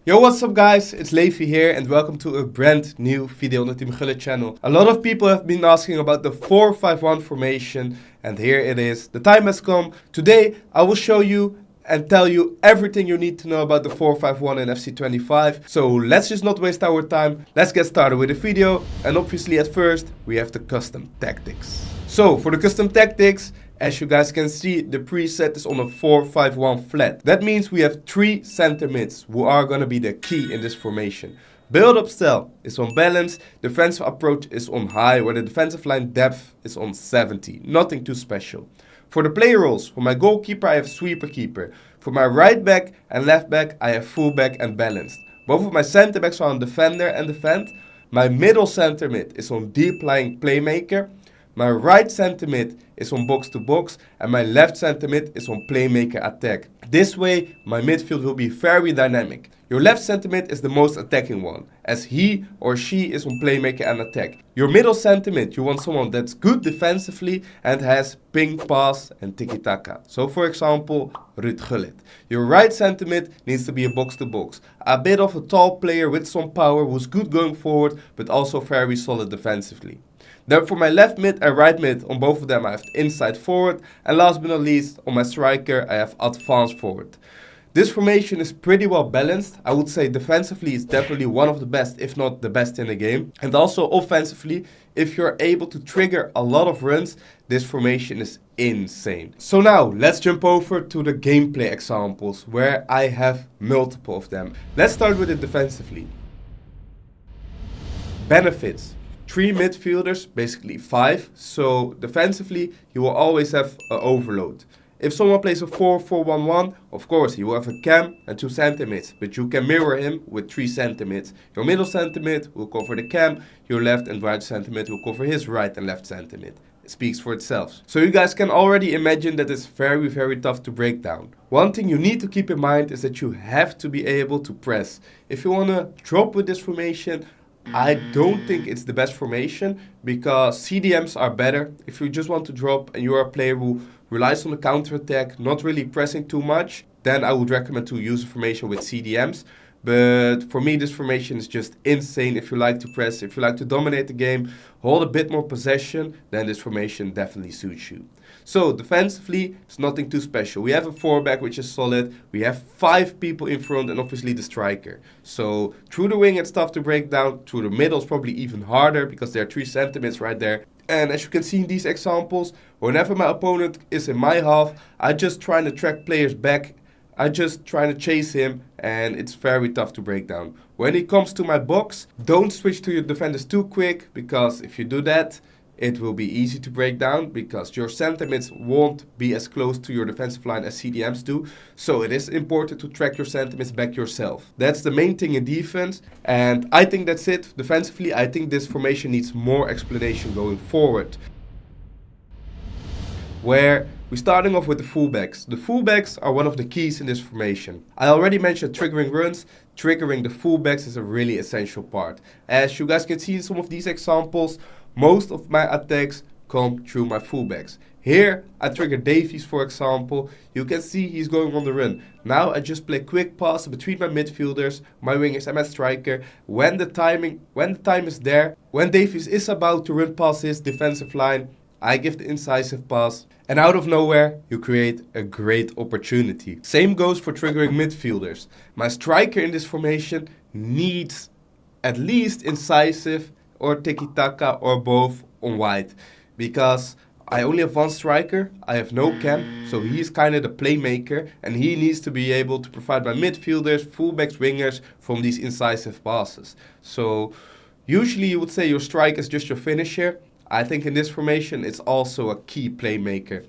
Yo, what's up guys, it's Levi here and welcome to a brand new video on the Team Gullit channel. A lot of people have been asking about the 4-5-1 formation and here it is. The time has come. Today I will show you and tell you everything you need to know about the 4-5-1 in FC 25. So let's just not waste our time. Let's get started with the video, and obviously at first we have the custom tactics. So for the custom tactics, as you guys can see, the preset is on a 4-5-1 flat. That means we have 3 center mids who are going to be the key in this formation. Build-up style is on balance, defensive approach is on high, where the defensive line depth is on 70. Nothing too special. For the player roles, for my goalkeeper I have sweeper keeper. For my right back and left back I have full back and balanced. Both of my center backs are on defender and defend. My middle center mid is on deep lying playmaker. My right center mid is on box to box and my left center mid is on playmaker attack. This way my midfield will be very dynamic. Your left center mid is the most attacking one, as he or she is on playmaker and attack. Your middle center mid, you want someone that's good defensively and has ping, pass and tiki-taka. So for example, Team Gullit. Your right center mid needs to be a box to box. A bit of a tall player with some power who's good going forward but also very solid defensively. Then for my left mid and right mid, on both of them I have inside forward, and last but not least on my striker I have advanced forward. This formation is pretty well balanced. I would say defensively it's definitely one of the best, if not the best in the game. And also offensively, if you're able to trigger a lot of runs, this formation is insane. So now let's jump over to the gameplay examples where I have multiple of them. Let's start with it defensively. Benefits. 3 midfielders, basically 5, so defensively you will always have an overload. If someone plays a 4-4-1-1, of course he will have a cam and 2 center mids, but you can mirror him with 3 center mids. Your middle center mid will cover the cam, your left and right center mid will cover his right and left center mid. It speaks for itself. So you guys can already imagine that it's very tough to break down. One thing you need to keep in mind is that you have to be able to press. If you want to drop with this formation, I don't think it's the best formation because CDMs are better. If you just want to drop and you are a player who relies on the counter attack, not really pressing too much, then I would recommend to use a formation with CDMs. But for me this formation is just insane. If you like to press, if you like to dominate the game, hold a bit more possession, then this formation definitely suits you. So defensively, it's nothing too special. We have a 4-back which is solid. We have 5 people in front and obviously the striker. So through the wing it's tough to break down. Through the middle it's probably even harder because there are 3 center mids right there. And as you can see in these examples, whenever my opponent is in my half, I just trying to track players back. I just trying to chase him and it's very tough to break down. When it comes to my box, don't switch to your defenders too quick, because if you do that, it will be easy to break down because your center mids won't be as close to your defensive line as CDMs do. So it is important to track your center mids back yourself. That's the main thing in defense, and I think that's it. Defensively, I think this formation needs more explanation going forward. Where we're starting off with the fullbacks. The fullbacks are one of the keys in this formation. I already mentioned triggering runs. Triggering the fullbacks is a really essential part. As you guys can see in some of these examples, most of my attacks come through my fullbacks. Here I trigger Davies for example. You can see he's going on the run. Now I just play quick pass between my midfielders, my wingers and my striker. When the time is there, when Davies is about to run past his defensive line, I give the incisive pass, and out of nowhere you create a great opportunity. Same goes for triggering midfielders. My striker in this formation needs at least incisive or tiki-taka or both on wide, because I only have one striker, I have no cam, so he's kind of the playmaker and he needs to be able to provide my midfielders, fullbacks, wingers from these incisive passes. So usually you would say your striker is just your finisher. I think in this formation it's also a key playmaker,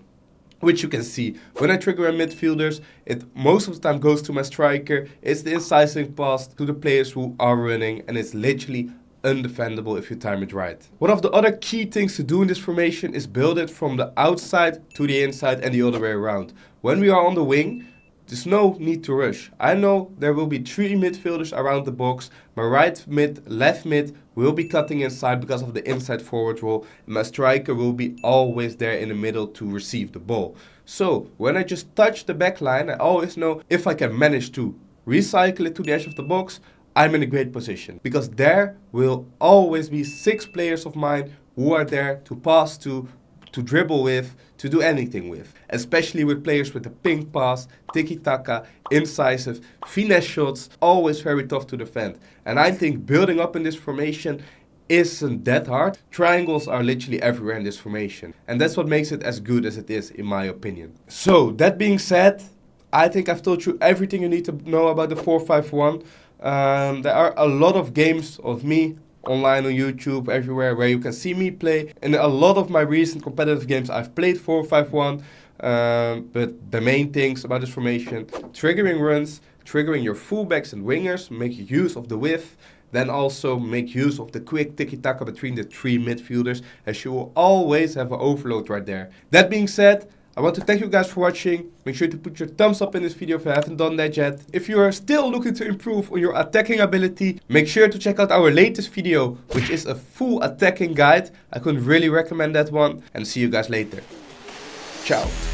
which you can see. When I trigger a midfielders, it most of the time goes to my striker. It's the incisive pass to the players who are running, and it's literally undefendable if you time it right. One of the other key things to do in this formation is build it from the outside to the inside and the other way around. When we are on the wing, there's no need to rush. I know there will be 3 midfielders around the box. My right mid, left mid will be cutting inside because of the inside forward role. And my striker will be always there in the middle to receive the ball. So when I just touch the back line, I always know if I can manage to recycle it to the edge of the box, I'm in a great position. Because there will always be 6 players of mine who are there to pass to dribble with, to do anything with. Especially with players with the ping pass, tiki-taka, incisive, finesse shots, always very tough to defend. And I think building up in this formation isn't that hard. Triangles are literally everywhere in this formation. And that's what makes it as good as it is, in my opinion. So, that being said, I think I've told you everything you need to know about the 4-5-1. There are a lot of games of me online on YouTube, everywhere, where you can see me play. In a lot of my recent competitive games, I've played 4-5-1. But the main things about this formation: triggering runs, triggering your fullbacks and wingers, make use of the width, then also make use of the quick tiki-taka between the 3 midfielders, as you will always have an overload right there. That being said, I want to thank you guys for watching. Make sure to put your thumbs up in this video if you haven't done that yet. If you are still looking to improve on your attacking ability, make sure to check out our latest video, which is a full attacking guide. I could really recommend that one, and see you guys later. Ciao.